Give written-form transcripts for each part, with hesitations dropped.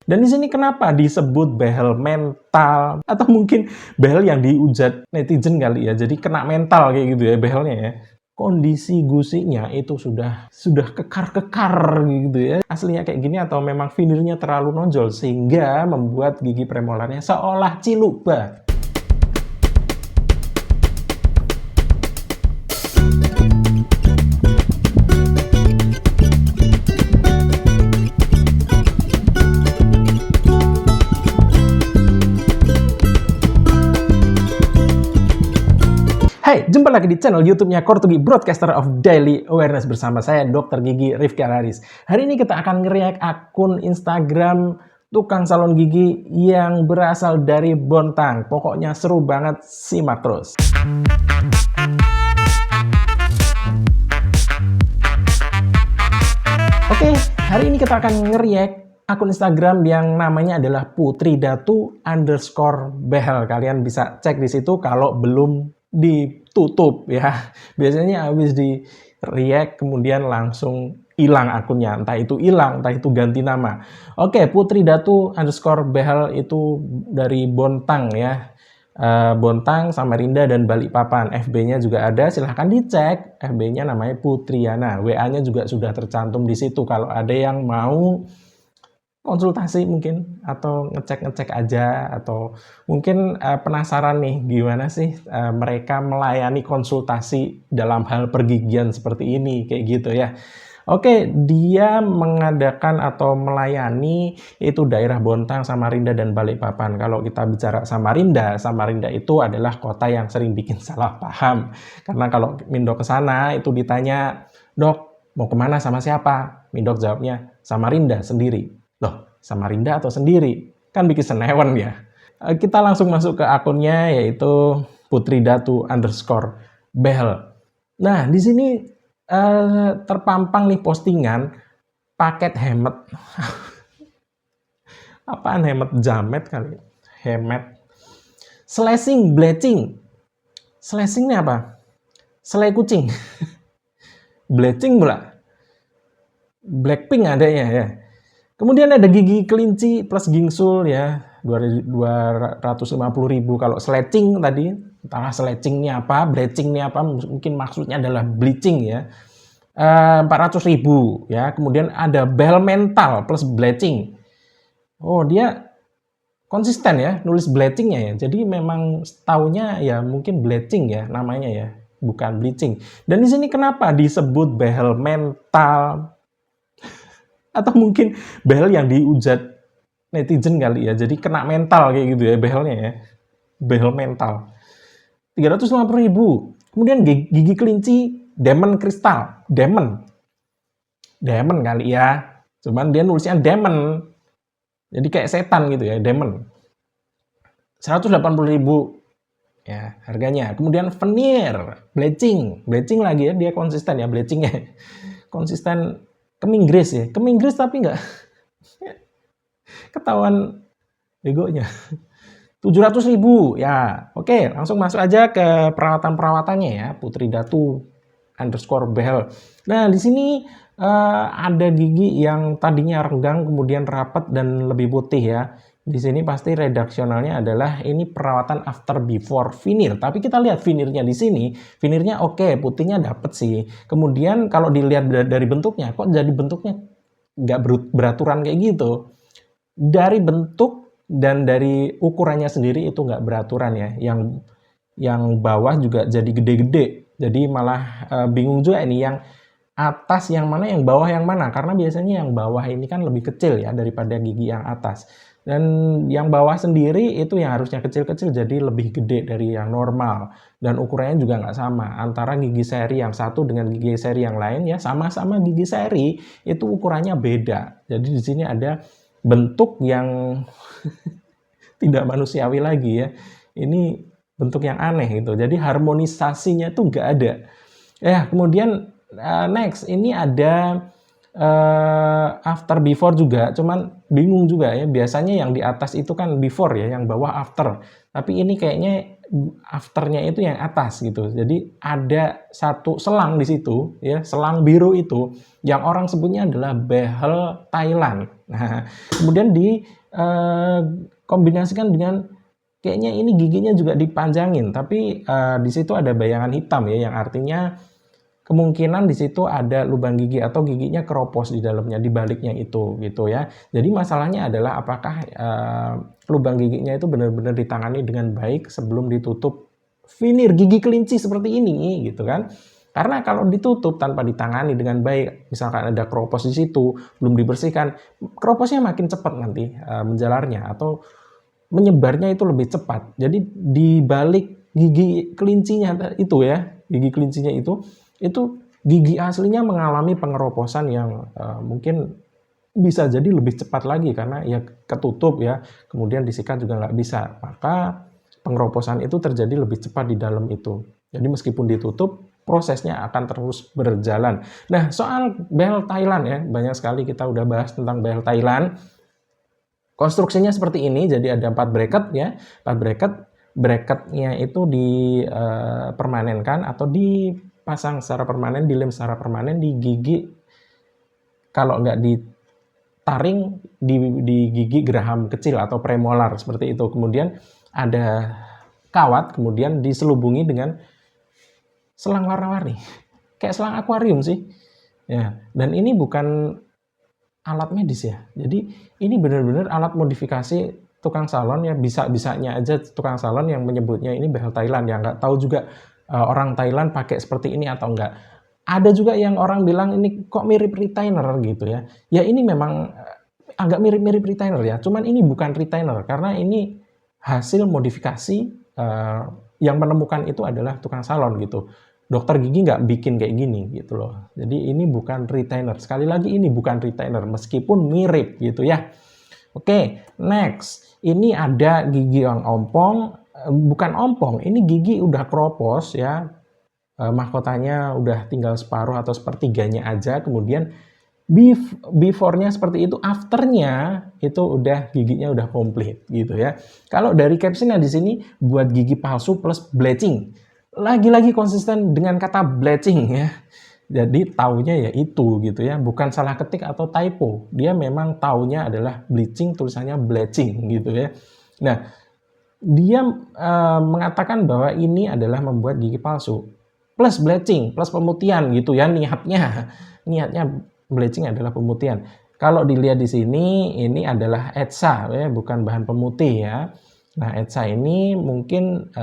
Dan di sini kenapa disebut behel mental? Atau mungkin behel yang dihujat netizen kali ya. Jadi kena mental kayak gitu ya behelnya ya. Kondisi gusinya itu sudah kekar-kekar gitu ya. Aslinya kayak gini atau memang vinirnya terlalu nonjol sehingga membuat gigi premolarnya seolah ciluba. Hai, jumpa lagi di channel YouTube-nya Kortugi, Broadcaster of Daily Awareness bersama saya Dr. Gigi Rifki Alaris. Hari ini kita akan nge-react akun Instagram tukang salon gigi yang berasal dari Bontang. Pokoknya seru banget, simak terus. Oke, hari ini kita akan nge-react akun Instagram yang namanya adalah putridatu_behel. Kalian bisa cek di situ kalau belum ditutup ya. Biasanya habis di react kemudian langsung hilang akunnya, entah itu hilang entah itu ganti nama. Oke, putridatu_behel itu dari Bontang ya. Bontang, Samarinda, dan Balikpapan. FB-nya juga ada, silahkan dicek. FB-nya namanya Putriana. WA-nya juga sudah tercantum di situ kalau ada yang mau konsultasi mungkin atau ngecek-ngecek aja atau mungkin penasaran nih gimana sih mereka melayani konsultasi dalam hal pergigian seperti ini kayak gitu ya. Oke, dia mengadakan atau melayani itu daerah Bontang, Samarinda, dan Balikpapan. Kalau kita bicara Samarinda, Samarinda itu adalah kota yang sering bikin salah paham. Karena kalau Mindok ke sana itu ditanya, "Dok, mau kemana sama siapa?" Mindok jawabnya, "Samarinda sendiri." Loh, Samarinda atau sendiri? Kan bikin senewan ya. Kita langsung masuk ke akunnya yaitu putridatu_behel. Nah, di sini terpampang nih postingan paket hemat. Apaan hemat? Jamet kali. Hemat. Slashing, bleaching. Slashing ini apa? Selai kucing. Bleaching pula. Blackpink adanya ya. Kemudian ada gigi kelinci plus gingsul ya, 250.000. Kalau slashing tadi, entahlah slashing ini apa, bleaching ini apa, mungkin maksudnya adalah bleaching ya. 400.000 ya. Kemudian ada behel mental plus bleaching. Oh, dia konsisten ya nulis bleachingnya ya. Jadi memang taunya ya mungkin bleaching ya namanya ya, bukan bleaching. Dan di sini kenapa disebut behel mental? Atau mungkin behel yang dihujat netizen kali ya, jadi kena mental kayak gitu ya behelnya ya, behel mental. 350.000. Kemudian gigi kelinci diamond kristal, diamond kali ya, cuman dia nulisnya diamond, jadi kayak setan gitu ya, diamond. 180.000 ya harganya. Kemudian veneer, bleaching lagi ya, dia konsisten ya bleachingnya, konsisten. Keminggris ya, keminggris tapi nggak ketahuan begonya. 700.000 ya. Oke, langsung masuk aja ke perawatan-perawatannya ya, putridatu_behel. Nah, di sini ada gigi yang tadinya renggang kemudian rapat dan lebih putih ya. Di sini pasti redaksionalnya adalah ini perawatan after before veneer. Tapi kita lihat veneernya di sini, veneernya oke, putihnya dapet sih. Kemudian kalau dilihat dari bentuknya, kok jadi bentuknya nggak beraturan kayak gitu. Dari bentuk dan dari ukurannya sendiri itu nggak beraturan ya. Yang bawah juga jadi gede-gede. Jadi malah bingung juga ini yang atas yang mana, yang bawah yang mana. Karena biasanya yang bawah ini kan lebih kecil ya daripada gigi yang atas. Dan yang bawah sendiri itu yang harusnya kecil-kecil jadi lebih gede dari yang normal. Dan ukurannya juga nggak sama. Antara gigi seri yang satu dengan gigi seri yang lain ya sama-sama gigi seri itu ukurannya beda. Jadi di sini ada bentuk yang tidak manusiawi lagi ya. Ini bentuk yang aneh gitu. Jadi harmonisasinya tuh nggak ada. Ya, kemudian next ini ada after before juga, cuman bingung juga ya, biasanya yang di atas itu kan before ya, yang bawah after, tapi ini kayaknya afternya itu yang atas gitu. Jadi ada satu selang di situ ya, selang biru itu yang orang sebutnya adalah behel Thailand. Nah, kemudian di kombinasikan dengan kayaknya ini giginya juga dipanjangin, tapi di situ ada bayangan hitam ya, yang artinya kemungkinan di situ ada lubang gigi atau giginya keropos di dalamnya, di baliknya itu gitu ya. Jadi masalahnya adalah apakah lubang giginya itu benar-benar ditangani dengan baik sebelum ditutup veneer gigi kelinci seperti ini gitu kan. Karena kalau ditutup tanpa ditangani dengan baik, misalkan ada keropos di situ, belum dibersihkan, keroposnya makin cepat nanti menjalarnya atau menyebarnya itu lebih cepat. Jadi di balik gigi kelincinya itu ya, gigi kelincinya itu gigi aslinya mengalami pengeroposan yang mungkin bisa jadi lebih cepat lagi karena ya ketutup ya, kemudian disikat juga nggak bisa. Maka pengeroposan itu terjadi lebih cepat di dalam itu. Jadi meskipun ditutup, prosesnya akan terus berjalan. Nah, soal behel Thailand ya, banyak sekali kita udah bahas tentang behel Thailand. Konstruksinya seperti ini, jadi ada 4 bracket ya, 4 bracket. Bracketnya itu dipermanenkan atau dipasang secara permanen, dilem secara permanen di gigi. Kalau nggak ditaring di gigi geraham kecil atau premolar seperti itu. Kemudian ada kawat, kemudian diselubungi dengan selang warna-warni, kayak selang akuarium sih. Ya, dan ini bukan alat medis ya. Jadi ini benar-benar alat modifikasi tukang salon ya, bisa-bisanya aja tukang salon yang menyebutnya ini behel Thailand ya, nggak tahu juga orang Thailand pakai seperti ini atau enggak. Ada juga yang orang bilang ini kok mirip retainer gitu ya. Ya ini memang agak mirip-mirip retainer ya, cuman ini bukan retainer karena ini hasil modifikasi yang menemukan itu adalah tukang salon gitu. Dokter gigi nggak bikin kayak gini gitu loh. Jadi ini bukan retainer. Sekali lagi ini bukan retainer meskipun mirip gitu ya. Oke, next. Ini ada gigi yang ompong, bukan ompong, ini gigi udah keropos ya. Mahkotanya udah tinggal separuh atau sepertiganya aja. Kemudian before-nya seperti itu, after-nya itu udah giginya udah komplit gitu ya. Kalau dari caption-nya di sini buat gigi palsu plus bleaching. Lagi-lagi konsisten dengan kata bleaching ya. Jadi taunya ya itu gitu ya, bukan salah ketik atau typo. Dia memang taunya adalah bleaching, tulisannya bleaching gitu ya. Nah, dia mengatakan bahwa ini adalah membuat gigi palsu plus bleaching, plus pemutihan gitu ya niatnya. Niatnya bleaching adalah pemutihan. Kalau dilihat di sini ini adalah ETSA ya, bukan bahan pemutih ya. Nah, ETSA ini mungkin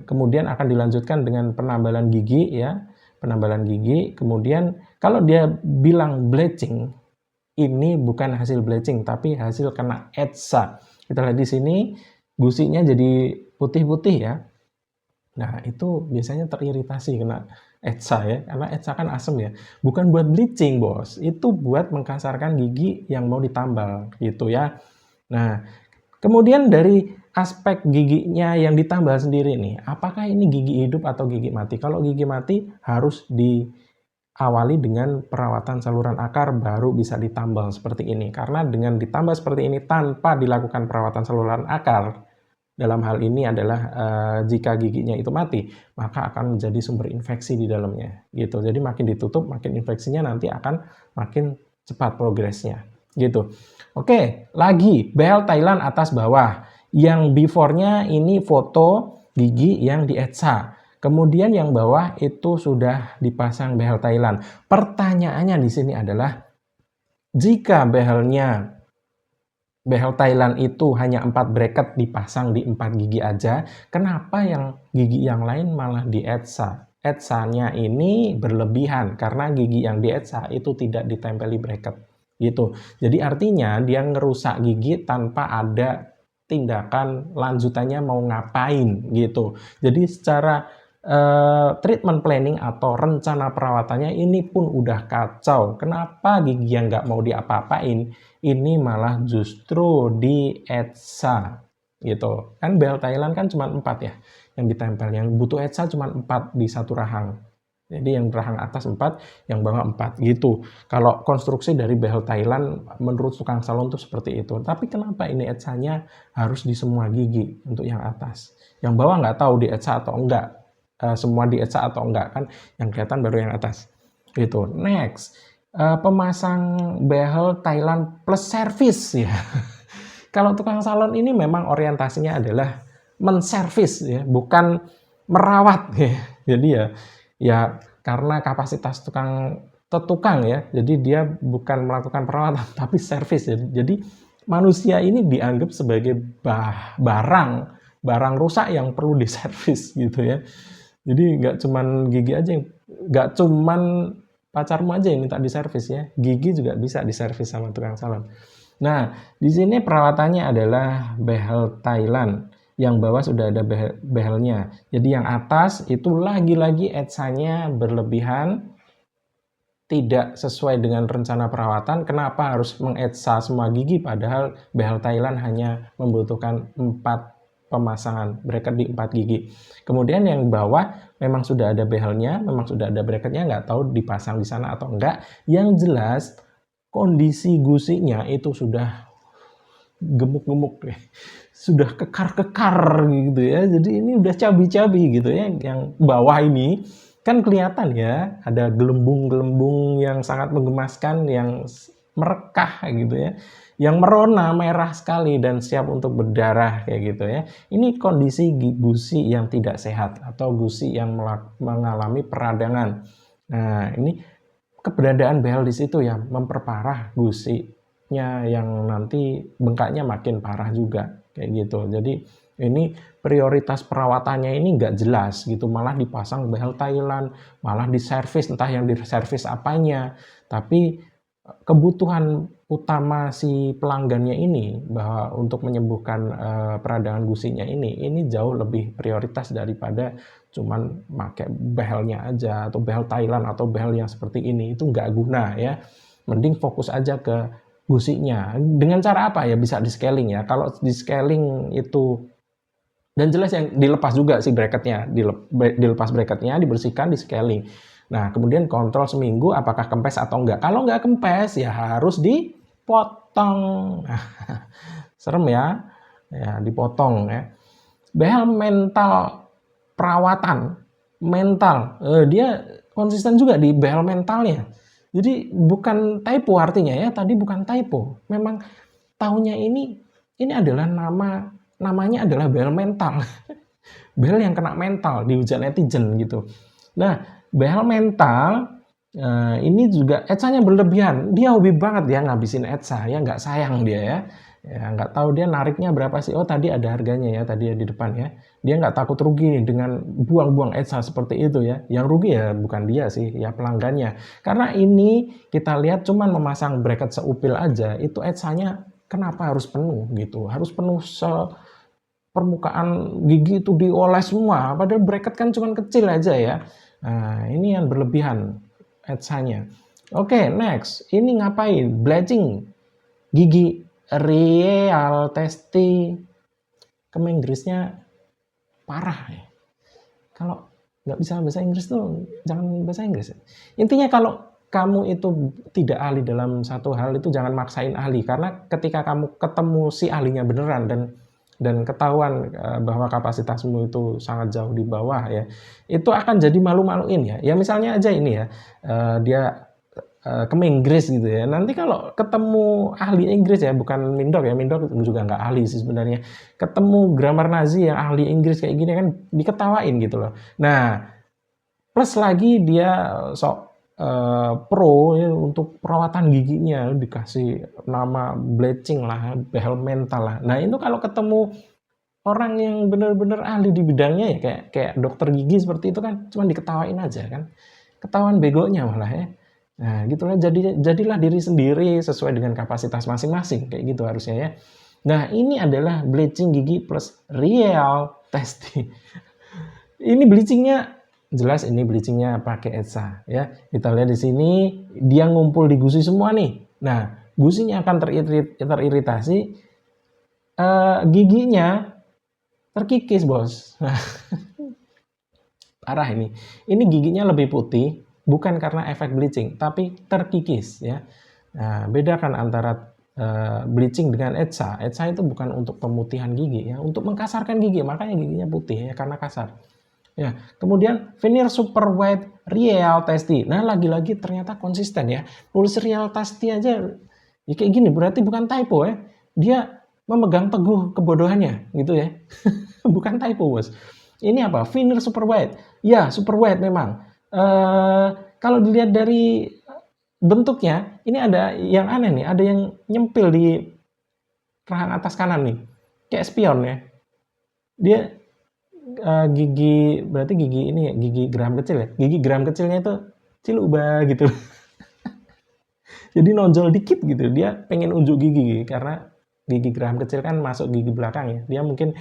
kemudian akan dilanjutkan dengan penambalan gigi ya, penambalan gigi. Kemudian kalau dia bilang bleaching, ini bukan hasil bleaching tapi hasil kena ETSA. Kita lihat di sini gusinya jadi putih-putih ya. Nah, itu biasanya teriritasi kena ETSA ya, karena ETSA kan asam ya. Bukan buat bleaching, Bos. Itu buat mengkasarkan gigi yang mau ditambal gitu ya. Nah, kemudian dari aspek giginya yang ditambal sendiri nih, apakah ini gigi hidup atau gigi mati? Kalau gigi mati harus diawali dengan perawatan saluran akar baru bisa ditambal seperti ini. Karena dengan ditambal seperti ini tanpa dilakukan perawatan saluran akar, dalam hal ini adalah jika giginya itu mati, maka akan menjadi sumber infeksi di dalamnya gitu. Jadi makin ditutup, makin infeksinya nanti akan makin cepat progresnya gitu. Oke, lagi behel Thailand atas bawah. Yang before-nya ini foto gigi yang di ETSA. Kemudian yang bawah itu sudah dipasang behel Thailand. Pertanyaannya di sini adalah jika behel Thailand itu hanya 4 bracket dipasang di 4 gigi aja, kenapa yang gigi yang lain malah di ETSA? ETSA-nya ini berlebihan karena gigi yang di ETSA itu tidak ditempeli bracket gitu. Jadi artinya dia ngerusak gigi tanpa ada tindakan lanjutannya mau ngapain gitu. Jadi secara treatment planning atau rencana perawatannya ini pun udah kacau. Kenapa gigi yang nggak mau diapa-apain ini malah justru di ETSA gitu. Kan behel Thailand kan cuma 4 ya yang ditempel, yang butuh ETSA cuma 4 di satu rahang. Jadi yang rahang atas 4, yang bawah 4 gitu. Kalau konstruksi dari behel Thailand menurut tukang salon tuh seperti itu. Tapi kenapa ini ETSA-nya harus di semua gigi untuk yang atas? Yang bawah nggak tahu di ETSA atau enggak. Semua di ETSA atau enggak kan? Yang kelihatan baru yang atas. Gitu. Next, pemasang behel Thailand plus service ya. Kalau tukang salon ini memang orientasinya adalah menservis ya, bukan merawat ya. Jadi ya karena kapasitas tukang ya, jadi dia bukan melakukan perawatan tapi servis ya. Jadi manusia ini dianggap sebagai barang rusak yang perlu diservis gitu ya. Jadi nggak cuman gigi aja nggak cuman pacarmu aja yang minta diservis ya, gigi juga bisa diservis sama tukang salon. Nah, di sini perawatannya adalah behel Thailand. Yang bawah sudah ada behelnya. Jadi yang atas itu lagi-lagi etsanya berlebihan, tidak sesuai dengan rencana perawatan. Kenapa harus mengetsa semua gigi padahal behel Thailand hanya membutuhkan 4 pemasangan bracket di 4 gigi. Kemudian yang bawah memang sudah ada behelnya, memang sudah ada bracketnya, nggak tahu dipasang di sana atau enggak. Yang jelas kondisi gusinya itu sudah gemuk-gemuk ya. Sudah kekar-kekar gitu ya. Jadi ini udah cabi-cabi gitu ya. Yang bawah ini kan kelihatan ya, ada gelembung-gelembung yang sangat menggemaskan, yang merekah gitu ya, yang merona merah sekali dan siap untuk berdarah kayak gitu ya. Ini kondisi gusi yang tidak sehat atau gusi yang mengalami peradangan. Nah, ini keberadaan behel di situ ya memperparah gusinya yang nanti bengkaknya makin parah juga kayak gitu. Jadi ini prioritas perawatannya ini nggak jelas gitu, malah dipasang behel Thailand, malah diservis, entah yang diservis apanya. Tapi kebutuhan utama si pelanggannya ini bahwa untuk menyembuhkan peradangan gusinya ini jauh lebih prioritas daripada cuman pakai behelnya aja atau behel Thailand atau behel yang seperti ini, itu nggak guna ya. Mending fokus aja ke gusinya. Dengan cara apa ya? Bisa di scaling ya. Kalau di scaling itu dan jelas yang dilepas juga si bracketnya, dilepas bracketnya, dibersihkan, di scaling. Nah, kemudian kontrol seminggu apakah kempes atau enggak. Kalau enggak kempes ya harus dipotong. Serem ya, ya dipotong ya. Behel mental perawatan, mental, dia konsisten juga di behel mentalnya. Jadi bukan typo artinya ya, tadi bukan typo. Memang tahunnya ini adalah namanya adalah behel mental. Behel yang kena mental, dihujat netizen gitu. Nah, behel mental ini juga etsanya berlebihan. Dia hobi banget ya ngabisin etsa, ya nggak sayang dia ya. Ya nggak tahu dia nariknya berapa sih. Oh tadi ada harganya ya, tadi di depan ya. Dia nggak takut rugi nih dengan buang-buang etsa seperti itu ya. Yang rugi ya bukan dia sih, ya pelanggannya. Karena ini kita lihat cuman memasang bracket seupil aja, itu etsanya kenapa harus penuh gitu. Harus penuh permukaan gigi itu dioles semua, padahal bracket kan cuma kecil aja ya. Nah, ini yang berlebihan etsanya. Oke, next. Ini ngapain? Bleaching gigi real testi. Inggrisnya parah ya. Kalau nggak bisa bahasa Inggris tuh jangan bahasa Inggris. Intinya kalau kamu itu tidak ahli dalam satu hal itu jangan maksain ahli, karena ketika kamu ketemu si ahlinya beneran dan ketahuan bahwa kapasitasmu itu sangat jauh di bawah ya, itu akan jadi malu-maluin ya. Ya misalnya aja ini ya, dia ke Inggris gitu ya. Nanti kalau ketemu ahli Inggris ya, bukan Mindok ya, Mindok juga nggak ahli sih sebenarnya. Ketemu grammar Nazi yang ahli Inggris kayak gini kan diketawain gitu loh. Nah, plus lagi dia sok pro ya, untuk perawatan giginya dikasih nama bleaching lah, behel mental lah. Nah itu kalau ketemu orang yang benar-benar ahli di bidangnya ya kayak dokter gigi seperti itu kan cuma diketawain aja kan, ketahuan begonya malah ya. Nah gitulah, jadilah diri sendiri sesuai dengan kapasitas masing-masing kayak gitu harusnya ya. Nah ini adalah bleaching gigi plus real testing. Ini bleachingnya jelas, ini bleachingnya pakai etsa ya. Kita lihat di sini dia ngumpul di gusi semua nih. Nah, gusinya akan teriritasi, giginya terkikis, Bos. Parah ini. Ini giginya lebih putih bukan karena efek bleaching, tapi terkikis ya. Nah, bedakan antara bleaching dengan etsa. Etsa itu bukan untuk pemutihan gigi ya, untuk mengkasarkan gigi, makanya giginya putih ya karena kasar. Ya, kemudian veneer super white real testy. Nah, lagi-lagi ternyata konsisten ya. Nulis real testy aja ya kayak gini, berarti bukan typo ya. Dia memegang teguh kebodohannya gitu ya. Bukan typo, Bos. Ini apa? Veneer super wide. Ya, super wide memang. Kalau dilihat dari bentuknya, ini ada yang aneh nih, ada yang nyempil di rahang atas kanan nih. Kayak spion ya. Dia gigi, berarti gigi ini ya, gigi geram kecil ya. Gigi geram kecilnya itu ciluba gitu. Jadi nonjol dikit gitu. Dia pengen unjuk gigi karena gigi geram kecil kan masuk gigi belakang ya. Dia mungkin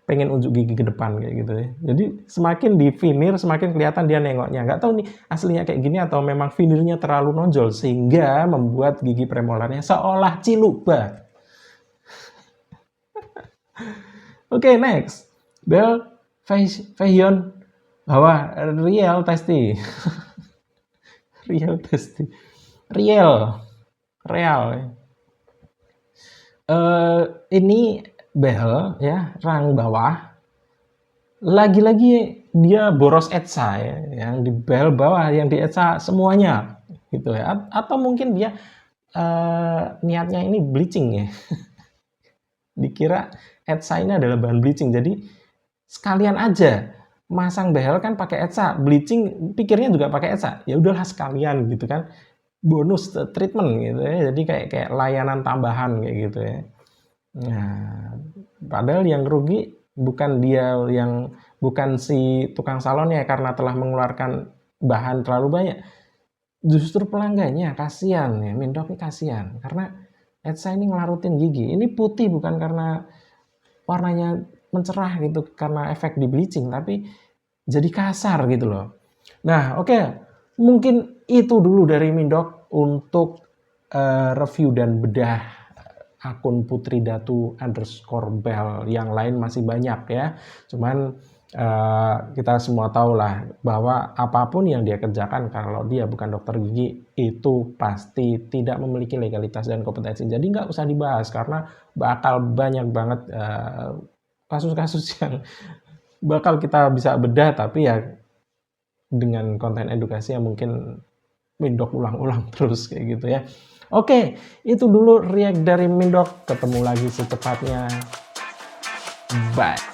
pengen unjuk gigi ke depan kayak gitu ya. Jadi semakin di veneer semakin kelihatan dia nengoknya. Nggak tahu nih aslinya kayak gini atau memang veneernya terlalu nonjol sehingga membuat gigi premolarnya seolah ciluba. Oke, next. Bell Feihion bahwa real tasty. Real tasty. Real. Real. Ini behel ya, rang bawah. Lagi-lagi dia boros etsa ya, yang di behel bawah, yang di etsa semuanya gitu ya. Atau mungkin dia niatnya ini bleaching ya. Dikira etsa ini adalah bahan bleaching. Jadi sekalian aja masang behel kan pakai etsa, bleaching pikirnya juga pakai etsa. Ya udahlah sekalian gitu kan. Bonus treatment gitu ya. Jadi kayak layanan tambahan kayak gitu ya. Nah, padahal yang rugi bukan dia bukan si tukang salonnya karena telah mengeluarkan bahan terlalu banyak. Justru pelanggannya kasihan ya, Mindok ini kasihan karena Etsa ini ngelarutin gigi. Ini putih bukan karena warnanya mencerah gitu karena efek di bleaching, tapi jadi kasar gitu loh. Nah, oke. Mungkin itu dulu dari Mindok untuk review dan bedah akun Putri Datu _bell. Yang lain masih banyak ya. Cuman kita semua tahu lah bahwa apapun yang dia kerjakan kalau dia bukan dokter gigi itu pasti tidak memiliki legalitas dan kompetensi. Jadi nggak usah dibahas karena bakal banyak banget kasus-kasus yang bakal kita bisa bedah, tapi ya dengan konten edukasi yang mungkin Mindok ulang-ulang terus kayak gitu ya. Oke, itu dulu react dari Mindok. Ketemu lagi secepatnya. Bye.